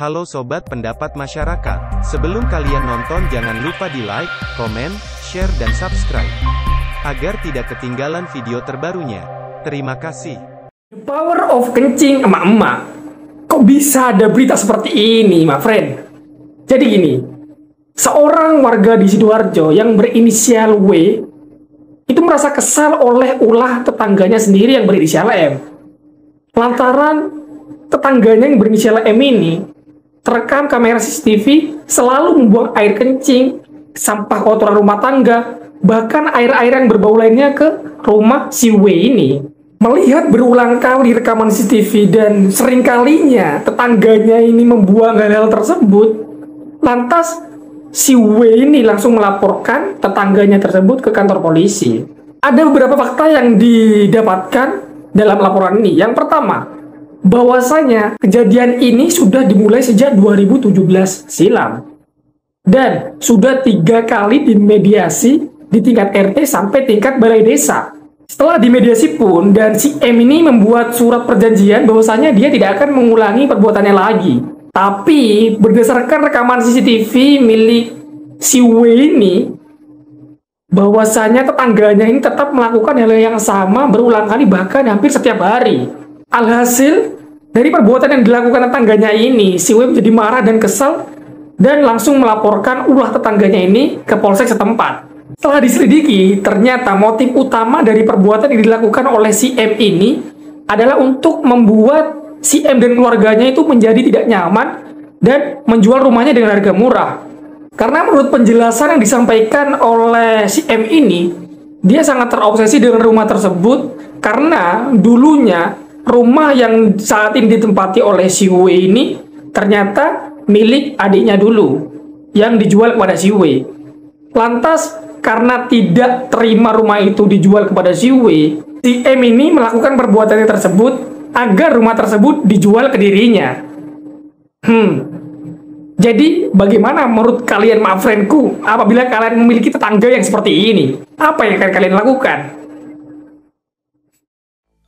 Halo Sobat Pendapat Masyarakat, sebelum kalian nonton jangan lupa di like, komen, share dan subscribe, agar tidak ketinggalan video terbarunya. Terima kasih. The power of kencing emak-emak. Kok bisa ada berita seperti ini, my friend? Jadi gini, seorang warga di Sidoarjo yang berinisial W itu merasa kesal oleh ulah tetangganya sendiri yang berinisial M. Lantaran tetangganya yang berinisial M ini terekam kamera CCTV selalu membuang air kencing, sampah kotoran rumah tangga, bahkan air-air yang berbau lainnya ke rumah si W ini. Melihat berulang kali rekaman CCTV dan seringkalinya tetangganya ini membuang hal-hal tersebut, lantas si W ini langsung melaporkan tetangganya tersebut ke kantor polisi. Ada beberapa fakta yang didapatkan dalam laporan ini. Yang pertama, bahwasanya kejadian ini sudah dimulai sejak 2017 silam dan sudah 3 kali dimediasi di tingkat RT sampai tingkat balai desa. Setelah dimediasi pun, dan si M ini membuat surat perjanjian bahwasanya dia tidak akan mengulangi perbuatannya lagi. Tapi berdasarkan rekaman CCTV milik si W ini, bahwasanya tetangganya ini tetap melakukan hal yang sama berulang kali, bahkan hampir setiap hari. Alhasil dari perbuatan yang dilakukan tetangganya ini, si W menjadi marah dan kesal dan langsung melaporkan ulah tetangganya ini ke polsek setempat. Setelah diselidiki, ternyata motif utama dari perbuatan yang dilakukan oleh si M ini adalah untuk membuat si M dan keluarganya itu menjadi tidak nyaman dan menjual rumahnya dengan harga murah. Karena menurut penjelasan yang disampaikan oleh si M ini, dia sangat terobsesi dengan rumah tersebut karena dulunya rumah yang saat ini ditempati oleh si W ini ternyata milik adiknya dulu yang dijual kepada si W. Lantas karena tidak terima rumah itu dijual kepada si W, si M ini melakukan perbuatannya tersebut agar rumah tersebut dijual ke dirinya. Jadi, bagaimana menurut kalian, my friendku, apabila kalian memiliki tetangga yang seperti ini? Apa yang akan kalian lakukan?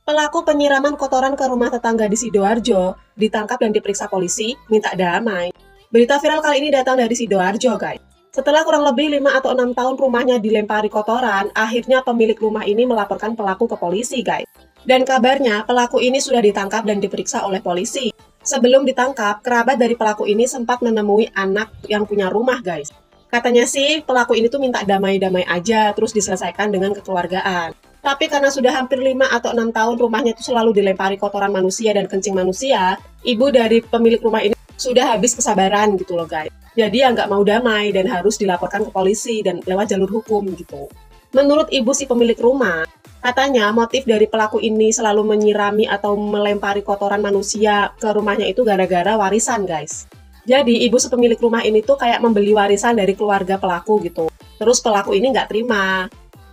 Pelaku penyiraman kotoran ke rumah tetangga di Sidoarjo ditangkap dan diperiksa polisi, minta damai. Berita viral kali ini datang dari Sidoarjo, guys. Setelah kurang lebih 5 atau 6 tahun rumahnya dilempari kotoran, akhirnya pemilik rumah ini melaporkan pelaku ke polisi, guys. Dan kabarnya, pelaku ini sudah ditangkap dan diperiksa oleh polisi. Sebelum ditangkap, kerabat dari pelaku ini sempat menemui anak yang punya rumah, guys. Katanya sih, pelaku ini tuh minta damai-damai aja, terus diselesaikan dengan kekeluargaan. Tapi karena sudah hampir 5 atau 6 tahun rumahnya itu selalu dilempari kotoran manusia dan kencing manusia, ibu dari pemilik rumah ini sudah habis kesabaran gitu loh, guys. Jadi ya nggak mau damai dan harus dilaporkan ke polisi dan lewat jalur hukum gitu. Menurut ibu si pemilik rumah, katanya motif dari pelaku ini selalu menyirami atau melempari kotoran manusia ke rumahnya itu gara-gara warisan, guys. Jadi ibu si pemilik rumah ini tuh kayak membeli warisan dari keluarga pelaku gitu. Terus pelaku ini nggak terima.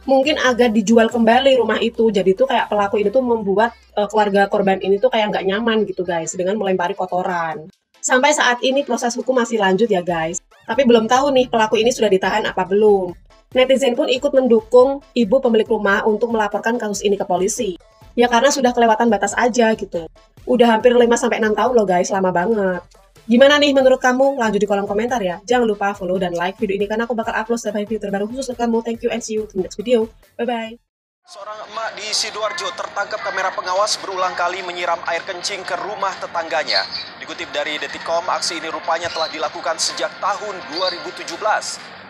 Mungkin agar dijual kembali rumah itu. Jadi tuh kayak pelaku ini tuh membuat keluarga korban ini tuh kayak nggak nyaman gitu, guys, dengan melempari kotoran. Sampai saat ini proses hukum masih lanjut ya, guys. Tapi belum tahu nih pelaku ini sudah ditahan apa belum. Netizen pun ikut mendukung ibu pemilik rumah untuk melaporkan kasus ini ke polisi. Ya karena sudah kelewatan batas aja gitu. Udah hampir 5-6 tahun loh, guys, lama banget. Gimana nih menurut kamu? Lanjut di kolom komentar ya. Jangan lupa follow dan like video ini karena aku bakal upload setiap video terbaru khusus untuk kamu. Thank you and see you in the next video. Bye-bye. Seorang emak di Sidoarjo tertangkap kamera pengawas berulang kali menyiram air kencing ke rumah tetangganya. Dikutip dari Detikcom, aksi ini rupanya telah dilakukan sejak tahun 2017.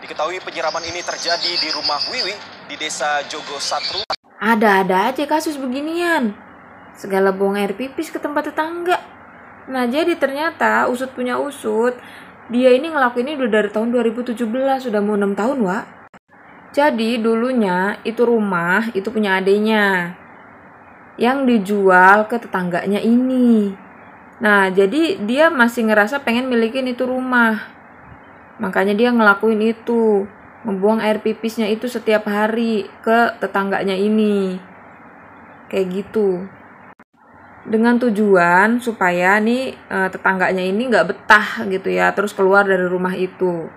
Diketahui penyiraman ini terjadi di rumah Wiwi di desa Jogosatru. Ada-ada aja kasus beginian. Segala buang air pipis ke tempat tetangga. Nah, jadi ternyata usut punya usut, dia ini ngelakuin ini udah dari tahun 2017, sudah mau 6 tahun, Wak. Jadi dulunya itu rumah itu punya adenya yang dijual ke tetangganya ini. Nah, jadi dia masih ngerasa pengen milikin itu rumah. Makanya dia ngelakuin itu, membuang air pipisnya itu setiap hari ke tetangganya ini. Kayak gitu. Dengan tujuan supaya nih tetangganya ini nggak betah gitu ya, terus keluar dari rumah itu.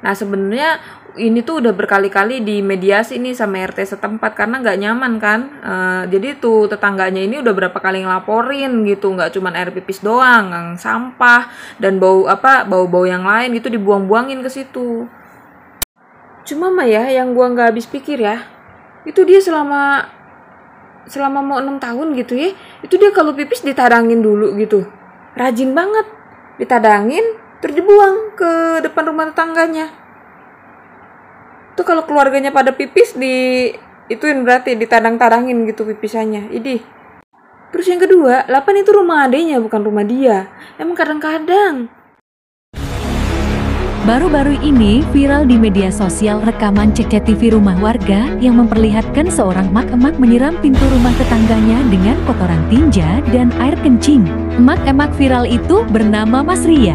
Nah sebenarnya ini tuh udah berkali-kali dimediasi nih sama RT setempat karena nggak nyaman kan. Jadi tuh tetangganya ini udah berapa kali ngelaporin gitu, nggak cuman air pipis doang, yang sampah dan bau-bau yang lain gitu dibuang-buangin ke situ. Cuma mah ya yang gua nggak habis pikir ya, itu dia selama mau 6 tahun gitu ya, itu dia kalau pipis ditadangin dulu gitu, rajin banget ditadangin terus dibuang ke depan rumah tetangganya. Tuh kalau keluarganya pada pipis ituin berarti ditadang-tadangin gitu pipisannya. Idih. Terus yang kedua, 8 itu rumah adenya bukan rumah dia. Emang kadang-kadang. Baru-baru ini viral di media sosial rekaman CCTV rumah warga yang memperlihatkan seorang emak-emak menyiram pintu rumah tetangganya dengan kotoran tinja dan air kencing. Emak-emak viral itu bernama Mas Ria.